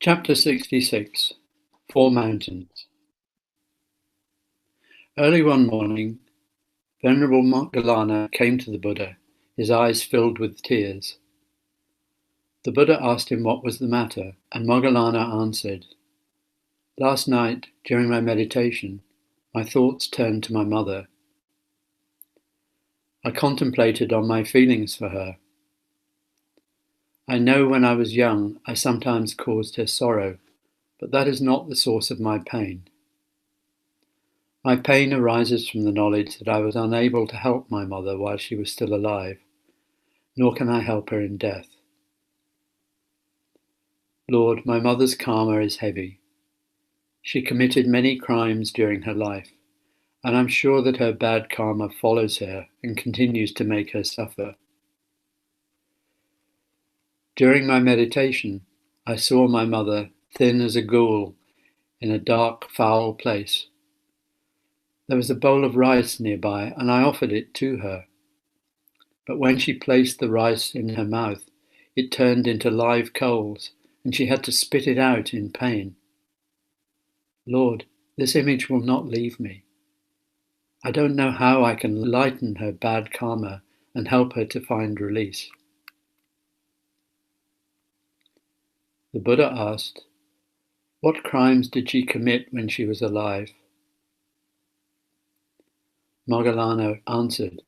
Chapter 66 Four Mountains. Early one morning, Venerable Moggallana came to the Buddha, his eyes filled with tears. The Buddha asked him what was the matter, and Moggallana answered, "Last night, during my meditation, my thoughts turned to my mother. I contemplated on my feelings for her. I know when I was young I sometimes caused her sorrow, but that is not the source of my pain. My pain arises from the knowledge that I was unable to help my mother while she was still alive, nor can I help her in death. Lord, my mother's karma is heavy. She committed many crimes during her life, and I'm sure that her bad karma follows her and continues to make her suffer. During my meditation, I saw my mother thin as a ghoul in a dark, foul place. There was a bowl of rice nearby, and I offered it to her. But when she placed the rice in her mouth, it turned into live coals, and she had to spit it out in pain. Lord, this image will not leave me. I don't know how I can lighten her bad karma and help her to find release." The Buddha asked, "What crimes did she commit when she was alive?" Moggallana answered,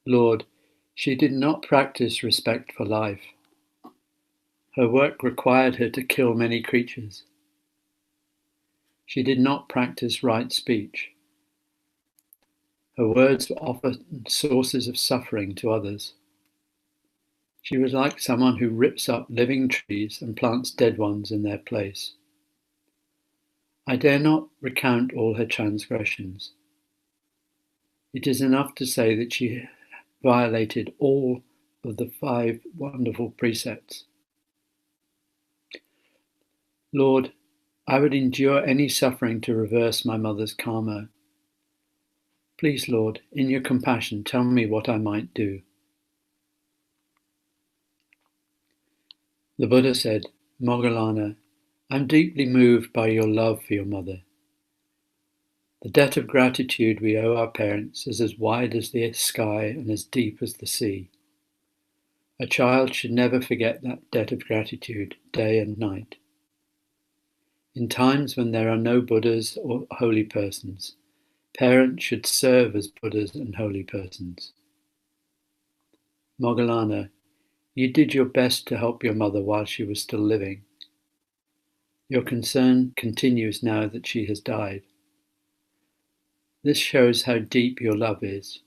"Lord, she did not practice respect for life. Her work required her to kill many creatures. She did not practice right speech. Her words were often sources of suffering to others. She was like someone who rips up living trees and plants dead ones in their place. I dare not recount all her transgressions. It is enough to say that she violated all of the 5 wonderful precepts. Lord, I would endure any suffering to reverse my mother's karma. Please, Lord, in your compassion, tell me what I might do." The Buddha said, "Moggallana, I'm deeply moved by your love for your mother. The debt of gratitude we owe our parents is as wide as the sky and as deep as the sea. A child should never forget that debt of gratitude day and night. In times when there are no Buddhas or holy persons, parents should serve as Buddhas and holy persons. Moggallana, you did your best to help your mother while she was still living. Your concern continues now that she has died. This shows how deep your love is.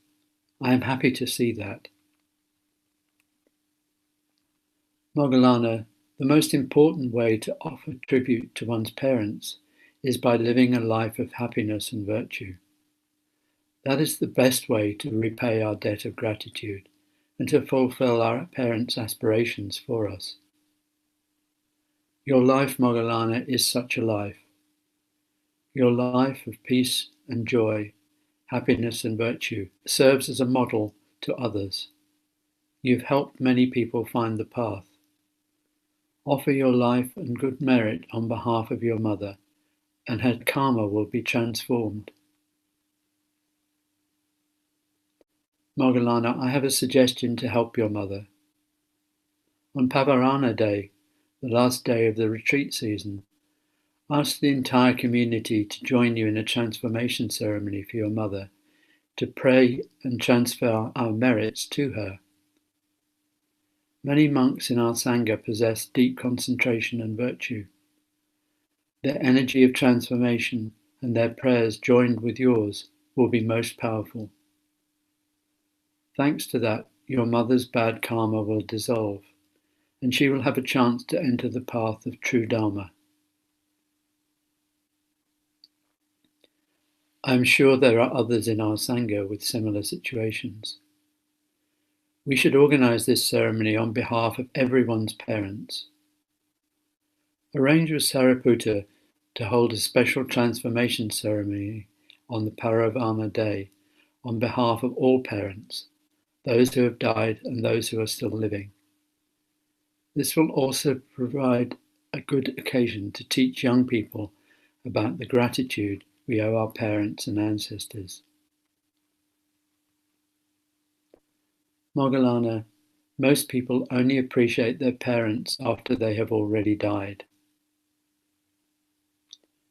I am happy to see that. Moggallana, the most important way to offer tribute to one's parents is by living a life of happiness and virtue. That is the best way to repay our debt of gratitude and to fulfill our parents' aspirations for us. Your life, Moggallana, is such a life. Your life of peace and joy, happiness and virtue serves as a model to others. You've helped many people find the path. Offer your life and good merit on behalf of your mother, and her karma will be transformed." Moggallana, I have a suggestion to help your mother. On Pavarana Day, the last day of the retreat season, ask the entire community to join you in a transformation ceremony for your mother, to pray and transfer our merits to her. Many monks in our Sangha possess deep concentration and virtue. Their energy of transformation and their prayers joined with yours will be most powerful. Thanks to that, your mother's bad karma will dissolve, and she will have a chance to enter the path of true Dharma. I am sure there are others in our Sangha with similar situations. We should organize this ceremony on behalf of everyone's parents. Arrange with Sariputta to hold a special transformation ceremony on the Paravana Day on behalf of all parents, those who have died and those who are still living. This will also provide a good occasion to teach young people about the gratitude we owe our parents and ancestors. Moggallana, most people only appreciate their parents after they have already died.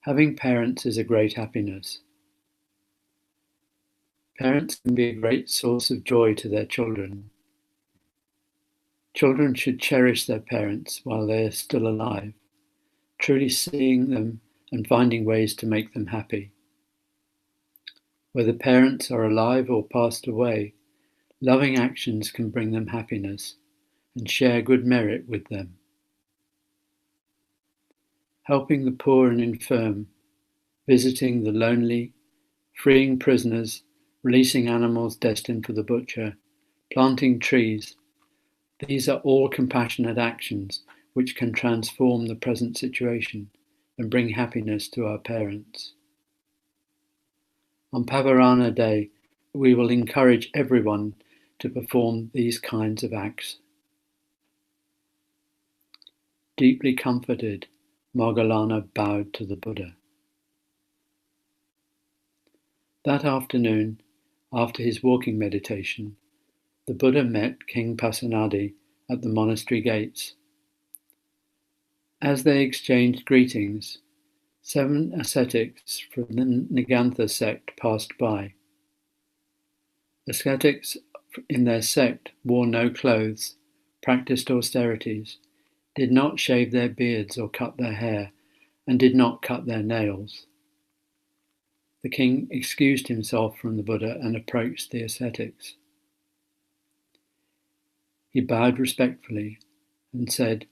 Having parents is a great happiness. Parents can be a great source of joy to their children. Children should cherish their parents while they are still alive, truly seeing them and finding ways to make them happy. Whether parents are alive or passed away, loving actions can bring them happiness and share good merit with them. Helping the poor and infirm, visiting the lonely, freeing prisoners, releasing animals destined for the butcher, planting trees, these are all compassionate actions which can transform the present situation and bring happiness to our parents. On Pavarana Day, we will encourage everyone to perform these kinds of acts. Deeply comforted, Moggallana bowed to the Buddha. That afternoon, after his walking meditation, the Buddha met King Pasenadi at the monastery gates. As they exchanged greetings, 7 ascetics from the Nigantha sect passed by. Ascetics in their sect wore no clothes, practiced austerities, did not shave their beards or cut their hair, and did not cut their nails. The king excused himself from the Buddha and approached the ascetics. He bowed respectfully and said,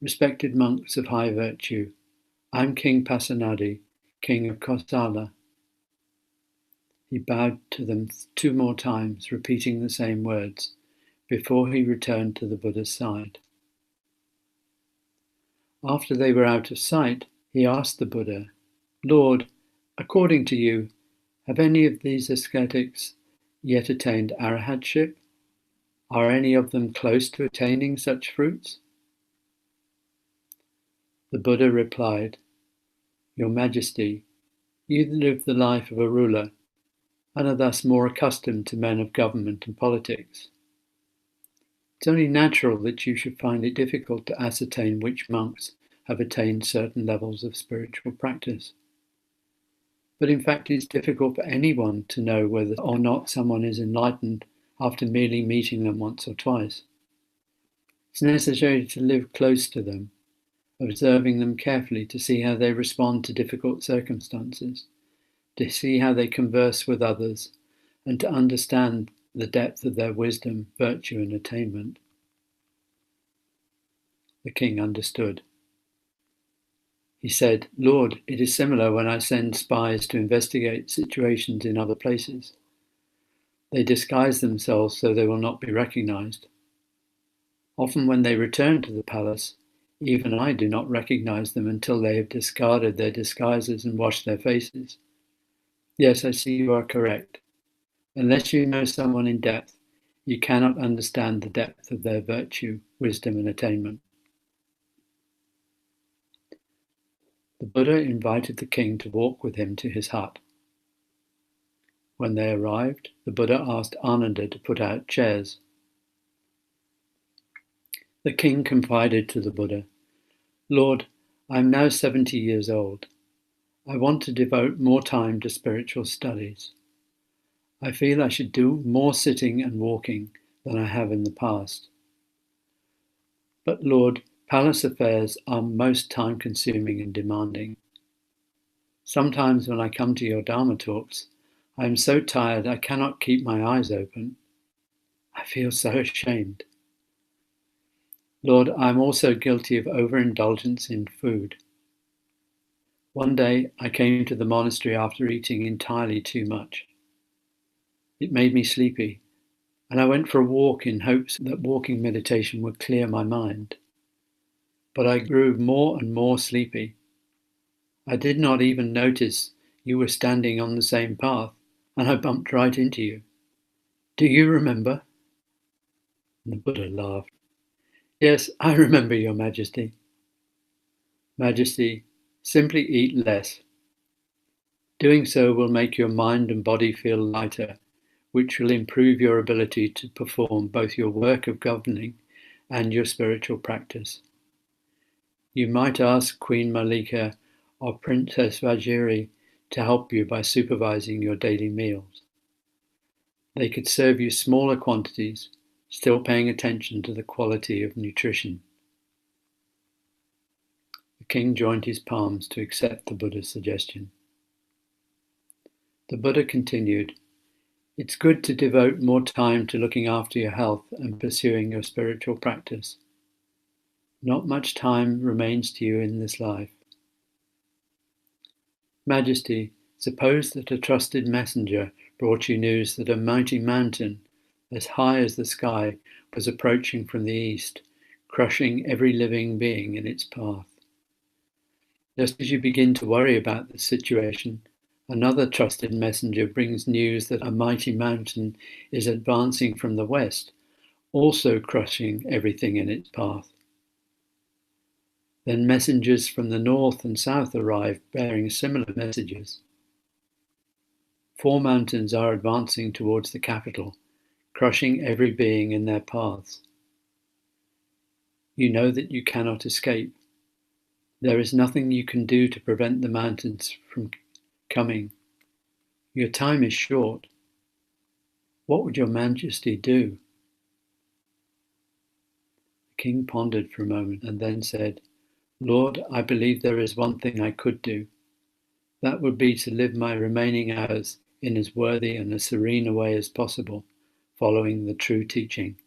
"Respected monks of high virtue, I am King Pasenadi, king of Kosala." He bowed to them 2 more times, repeating the same words, before he returned to the Buddha's side. After they were out of sight, he asked the Buddha, "Lord, according to you, have any of these ascetics yet attained arahatship? Are any of them close to attaining such fruits?" The Buddha replied, "Your Majesty, you live the life of a ruler and are thus more accustomed to men of government and politics. It's only natural that you should find it difficult to ascertain which monks have attained certain levels of spiritual practice. But in fact, it's difficult for anyone to know whether or not someone is enlightened after merely meeting them once or twice. It's necessary to live close to them, observing them carefully to see how they respond to difficult circumstances, to see how they converse with others, and to understand the depth of their wisdom, virtue, and attainment." The king understood. He said, "Lord, it is similar when I send spies to investigate situations in other places. They disguise themselves so they will not be recognized. Often when they return to the palace, even I do not recognize them until they have discarded their disguises and washed their faces. Yes, I see you are correct. Unless you know someone in depth, you cannot understand the depth of their virtue, wisdom, and attainment." The Buddha invited the king to walk with him to his hut. When they arrived, the Buddha asked Ananda to put out chairs. The king confided to the Buddha, "Lord, I am now 70 years old. I want to devote more time to spiritual studies. I feel I should do more sitting and walking than I have in the past. But Lord, palace affairs are most time-consuming and demanding. Sometimes when I come to your Dharma talks, I am so tired I cannot keep my eyes open. I feel so ashamed. Lord, I am also guilty of overindulgence in food. One day I came to the monastery after eating entirely too much. It made me sleepy, and I went for a walk in hopes that walking meditation would clear my mind. But I grew more and more sleepy. I did not even notice you were standing on the same path, and I bumped right into you. Do you remember?" And the Buddha laughed. "Yes, I remember, Your Majesty." Majesty, simply eat less. Doing so will make your mind and body feel lighter, which will improve your ability to perform both your work of governing and your spiritual practice. You might ask Queen Malika or Princess Vajiri to help you by supervising your daily meals. They could serve you smaller quantities, still paying attention to the quality of nutrition. The king joined his palms to accept the Buddha's suggestion. The Buddha continued, "It's good to devote more time to looking after your health and pursuing your spiritual practice. Not much time remains to you in this life. Majesty, suppose that a trusted messenger brought you news that a mighty mountain, as high as the sky, was approaching from the east, crushing every living being in its path. Just as you begin to worry about the situation, another trusted messenger brings news that a mighty mountain is advancing from the west, also crushing everything in its path. Then messengers from the north and south arrive bearing similar messages. 4 mountains are advancing towards the capital, crushing every being in their paths. You know that you cannot escape. There is nothing you can do to prevent the mountains from coming. Your time is short. What would your Majesty do?" The king pondered for a moment and then said, "Lord, I believe there is one thing I could do. That would be to live my remaining hours in as worthy and as serene a way as possible, following the true teaching."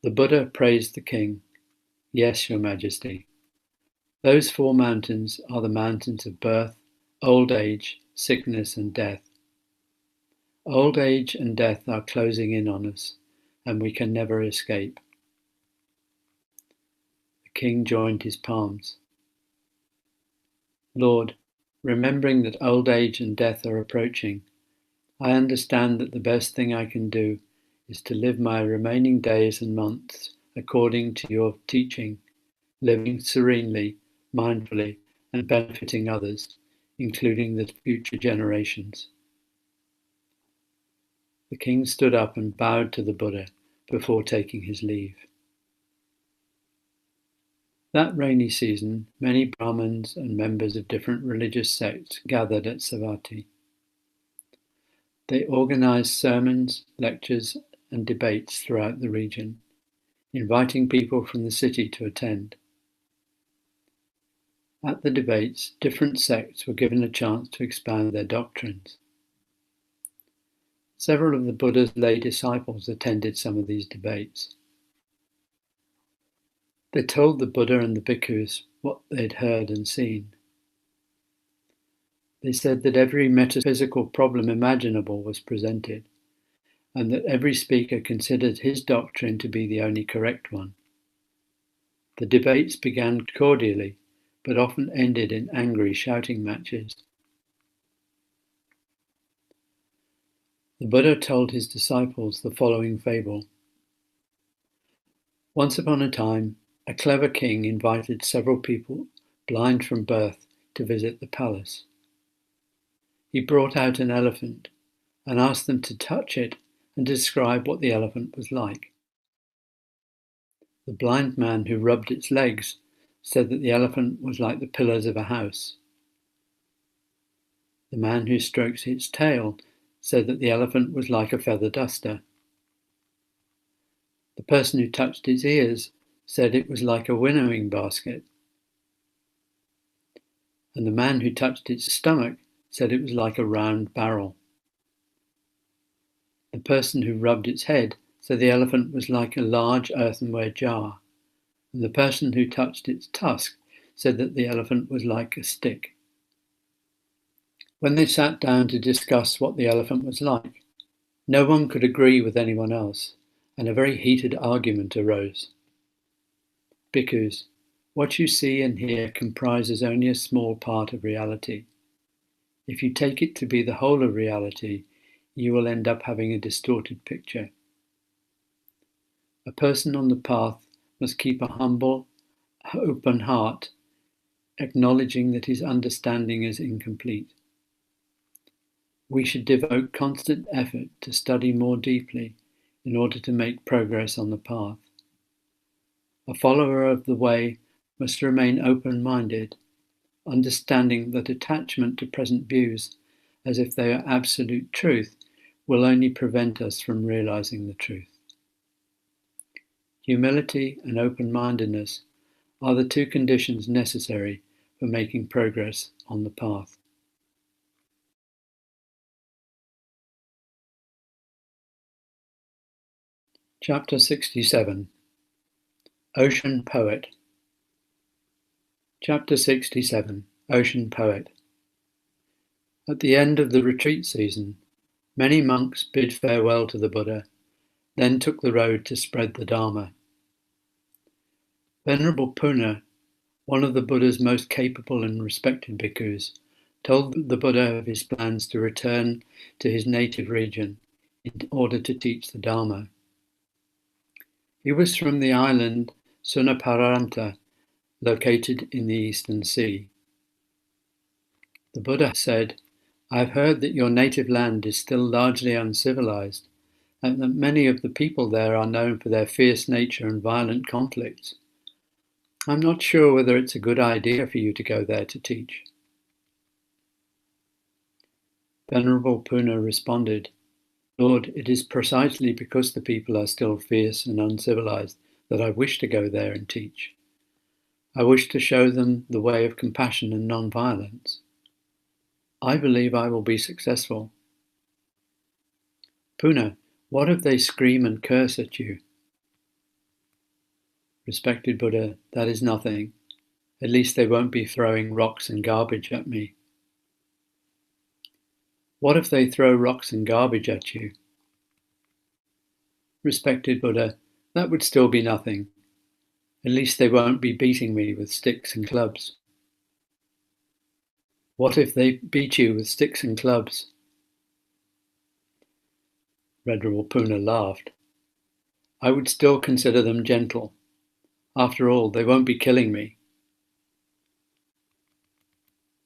The Buddha praised the king. "Yes, Your Majesty. Those 4 mountains are the mountains of birth, old age, sickness, and death. Old age and death are closing in on us, and we can never escape." The king joined his palms. "Lord, remembering that old age and death are approaching, I understand that the best thing I can do is to live my remaining days and months according to your teaching, living serenely, mindfully, and benefiting others, including the future generations." The king stood up and bowed to the Buddha before taking his leave. That rainy season, many Brahmins and members of different religious sects gathered at Savatthi. They organized sermons, lectures, and debates throughout the region, inviting people from the city to attend. At the debates, different sects were given a chance to expound their doctrines. Several of the Buddha's lay disciples attended some of these debates. They told the Buddha and the bhikkhus what they'd heard and seen. They said that every metaphysical problem imaginable was presented, and that every speaker considered his doctrine to be the only correct one. The debates began cordially, but often ended in angry shouting matches. The Buddha told his disciples the following fable. Once upon a time, a clever king invited several people, blind from birth, to visit the palace. He brought out an elephant and asked them to touch it and describe what the elephant was like. The blind man who rubbed its legs said that the elephant was like the pillars of a house. The man who stroked its tail said that the elephant was like a feather duster. The person who touched its ears said it was like a winnowing basket. And the man who touched its stomach said it was like a round barrel. The person who rubbed its head said the elephant was like a large earthenware jar, and the person who touched its tusk said that the elephant was like a stick. When they sat down to discuss what the elephant was like, no one could agree with anyone else, and a very heated argument arose. Bhikkhus, what you see and hear comprises only a small part of reality. If you take it to be the whole of reality, you will end up having a distorted picture. A person on the path must keep a humble open heart, acknowledging that his understanding is incomplete. We should devote constant effort to study more deeply in order to make progress on the path. A follower of the way must remain open-minded, understanding that attachment to present views as if they are absolute truth will only prevent us from realizing the truth. Humility and open-mindedness are the two conditions necessary for making progress on the path. Chapter 67. Ocean Poet. Chapter 67. Ocean Poet. At the end of the retreat season, many monks bid farewell to the Buddha, then took the road to spread the Dharma. Venerable Punna, one of the Buddha's most capable and respected bhikkhus, told the Buddha of his plans to return to his native region in order to teach the Dharma. He was from the island Sunaparanta, located in the Eastern Sea. The Buddha said, "I have heard that your native land is still largely uncivilized, and that many of the people there are known for their fierce nature and violent conflicts. I'm not sure whether it's a good idea for you to go there to teach." Venerable Punna responded, "Lord, it is precisely because the people are still fierce and uncivilized that I wish to go there and teach. I wish to show them the way of compassion and non-violence. I believe I will be successful." "Punna, what if they scream and curse at you?" "Respected Buddha, that is nothing. At least they won't be throwing rocks and garbage at me." "What if they throw rocks and garbage at you?" "Respected Buddha, that would still be nothing. At least they won't be beating me with sticks and clubs." "What if they beat you with sticks and clubs?" Venerable Punna laughed. "I would still consider them gentle. After all, they won't be killing me."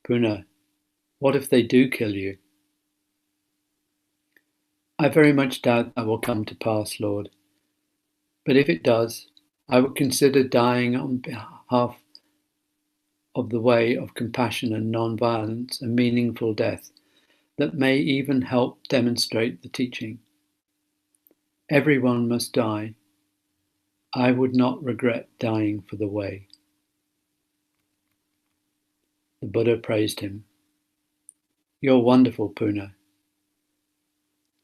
"Punna, what if they do kill you?" "I very much doubt that will come to pass, Lord. But if it does, I would consider dying on behalf of the way of compassion and non-violence a meaningful death that may even help demonstrate the teaching. Everyone must die. I would not regret dying for the way." The Buddha praised him. "You're wonderful, Punna.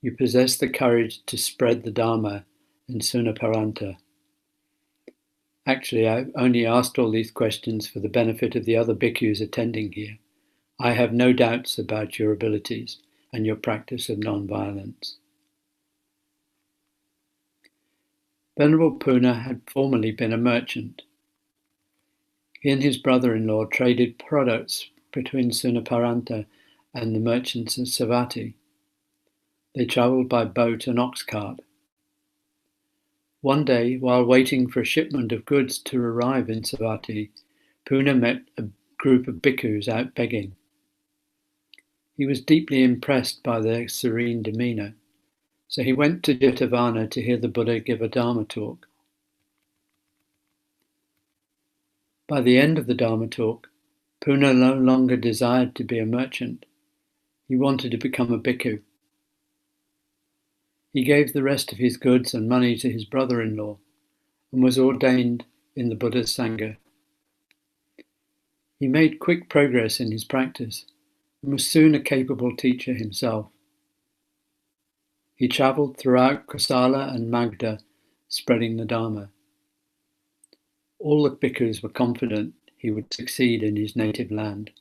You possess the courage to spread the Dharma in Sunaparanta. Actually, I've only asked all these questions for the benefit of the other bhikkhus attending here. I have no doubts about your abilities and your practice of non-violence." Venerable Punna had formerly been a merchant. He and his brother-in-law traded products between Sunaparanta and the merchants of Savatthi. They travelled by boat and ox cart. One day, while waiting for a shipment of goods to arrive in Savatthi, Punna met a group of bhikkhus out begging. He was deeply impressed by their serene demeanour, so he went to Jetavana to hear the Buddha give a Dharma talk. By the end of the Dharma talk, Punna no longer desired to be a merchant. He wanted to become a bhikkhu. He gave the rest of his goods and money to his brother-in-law and was ordained in the Buddha's Sangha. He made quick progress in his practice and was soon a capable teacher himself. He travelled throughout Kosala and Magda, spreading the Dharma. All the bhikkhus were confident he would succeed in his native land.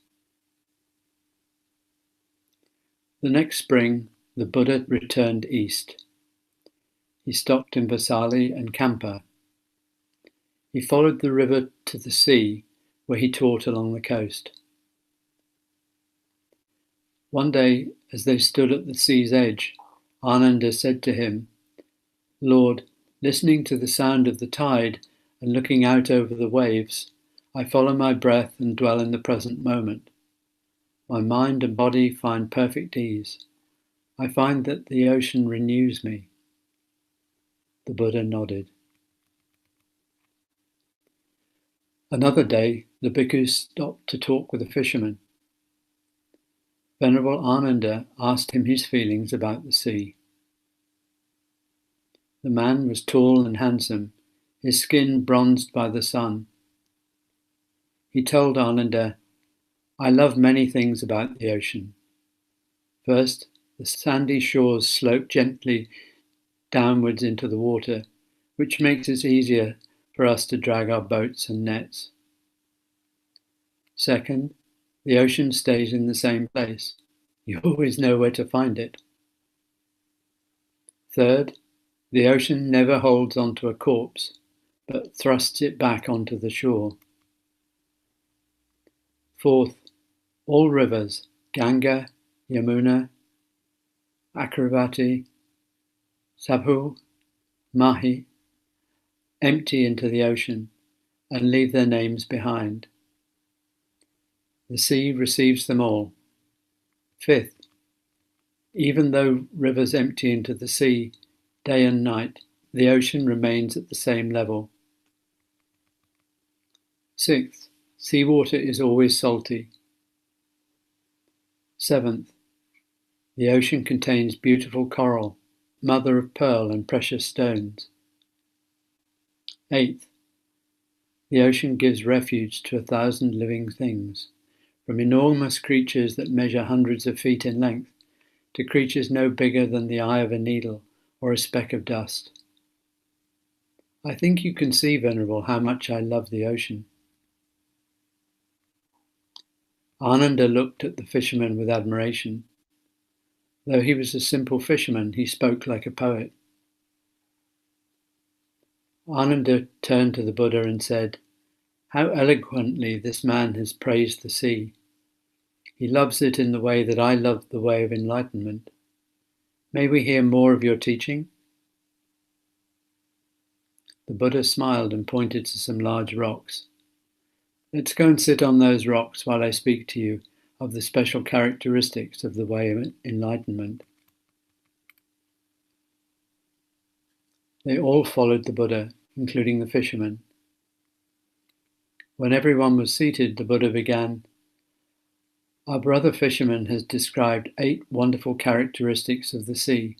The next spring, the Buddha returned east. He stopped in Vasali and Kampa. He followed the river to the sea, where he taught along the coast. One day, as they stood at the sea's edge, Ananda said to him, "Lord, listening to the sound of the tide and looking out over the waves, I follow my breath and dwell in the present moment. My mind and body find perfect ease. I find that the ocean renews me. The Buddha nodded. Another day, the bhikkhu stopped to talk with a fisherman. Venerable Ananda asked him his feelings about the sea. The man was tall and handsome, his skin bronzed by the sun. He told Ananda, "I love many things about the ocean. First, the sandy shores slope gently downwards into the water, which makes it easier for us to drag our boats and nets. Second, the ocean stays in the same place. You always know where to find it. Third, the ocean never holds onto a corpse, but thrusts it back onto the shore. Fourth, all rivers, Ganga, Yamuna, Akravati, Sabhu, Mahi, empty into the ocean and leave their names behind. The sea receives them all. Fifth, even though rivers empty into the sea day and night, the ocean remains at the same level. Sixth, seawater is always salty. Seventh, the ocean contains beautiful coral, mother of pearl and precious stones. Eighth, the ocean gives refuge to 1,000 living things, from enormous creatures that measure hundreds of feet in length to creatures no bigger than the eye of a needle or a speck of dust. I think you can see, Venerable, how much I love the ocean." Ananda looked at the fisherman with admiration. Though he was a simple fisherman, he spoke like a poet. Ananda turned to the Buddha and said, "How eloquently this man has praised the sea. He loves it in the way that I love the way of enlightenment. May we hear more of your teaching?" The Buddha smiled and pointed to some large rocks. "Let's go and sit on those rocks while I speak to you of the special characteristics of the way of enlightenment." They all followed the Buddha, including the fisherman. When everyone was seated, the Buddha began, "Our brother fisherman has described 8 wonderful characteristics of the sea.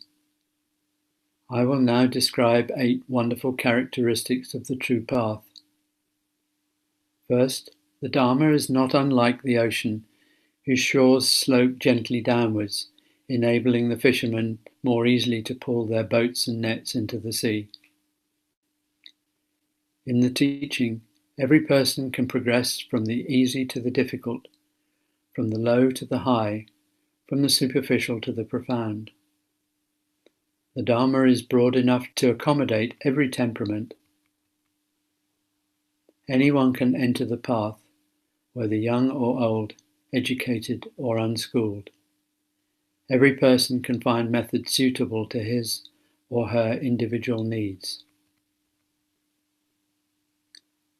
I will now describe 8 wonderful characteristics of the true path. First, the Dharma is not unlike the ocean, whose shores slope gently downwards, enabling the fishermen more easily to pull their boats and nets into the sea. In the teaching, every person can progress from the easy to the difficult, from the low to the high, from the superficial to the profound. The Dharma is broad enough to accommodate every temperament. Anyone can enter the path, whether young or old, educated or unschooled. Every person can find methods suitable to his or her individual needs.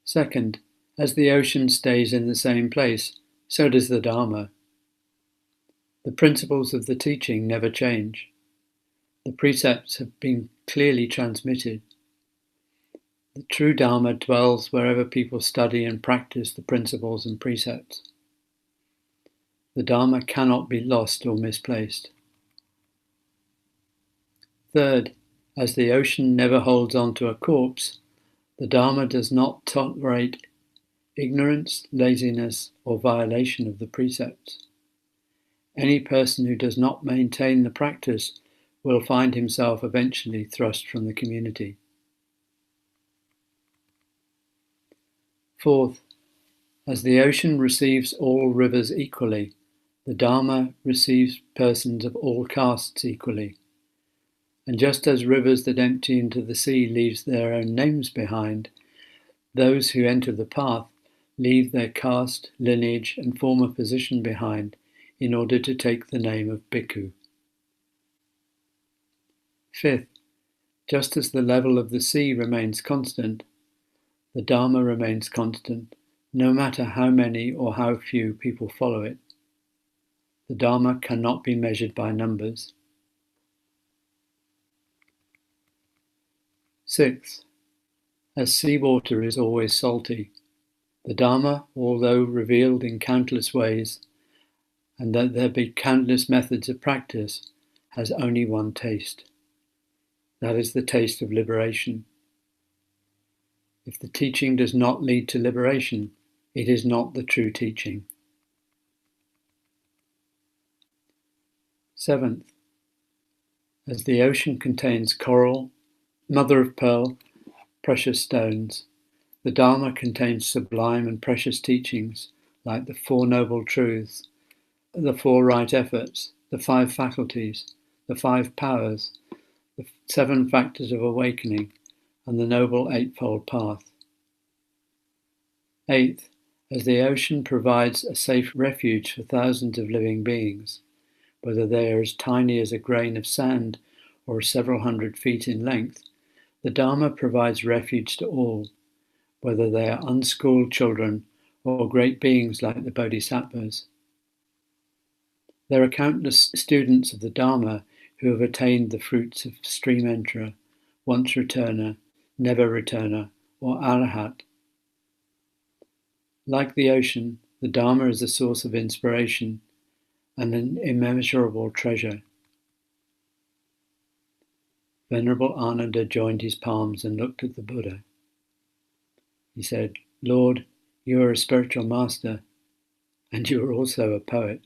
Second, as the ocean stays in the same place, so does the Dharma. The principles of the teaching never change. The precepts have been clearly transmitted. The true Dharma dwells wherever people study and practice the principles and precepts. The Dharma cannot be lost or misplaced. Third, as the ocean never holds on to a corpse, the Dharma does not tolerate ignorance, laziness, or violation of the precepts. Any person who does not maintain the practice will find himself eventually thrust from the community. Fourth, as the ocean receives all rivers equally, the Dharma receives persons of all castes equally. And just as rivers that empty into the sea leave their own names behind, those who enter the path leave their caste, lineage, and former position behind in order to take the name of bhikkhu. Fifth, just as the level of the sea remains constant, the Dharma remains constant, no matter how many or how few people follow it. The Dharma cannot be measured by numbers. 6. As seawater is always salty, the Dharma, although revealed in countless ways, and that there be countless methods of practice, has only one taste. That is the taste of liberation. If the teaching does not lead to liberation, it is not the true teaching. 7th, as the ocean contains coral, mother of pearl, precious stones, the Dharma contains sublime and precious teachings like the Four Noble Truths, the Four Right Efforts, the Five Faculties, the Five Powers, the Seven Factors of Awakening, and the Noble Eightfold Path. 8th, as the ocean provides a safe refuge for thousands of living beings, whether they are as tiny as a grain of sand or several hundred feet in length, the Dharma provides refuge to all, whether they are unschooled children or great beings like the Bodhisattvas. There are countless students of the Dharma who have attained the fruits of stream enterer, once returner, never returner, or arahat. Like the ocean, the Dharma is a source of inspiration and an immeasurable treasure. Venerable Ananda joined his palms and looked at the Buddha. He said, "Lord, you are a spiritual master, and you are also a poet."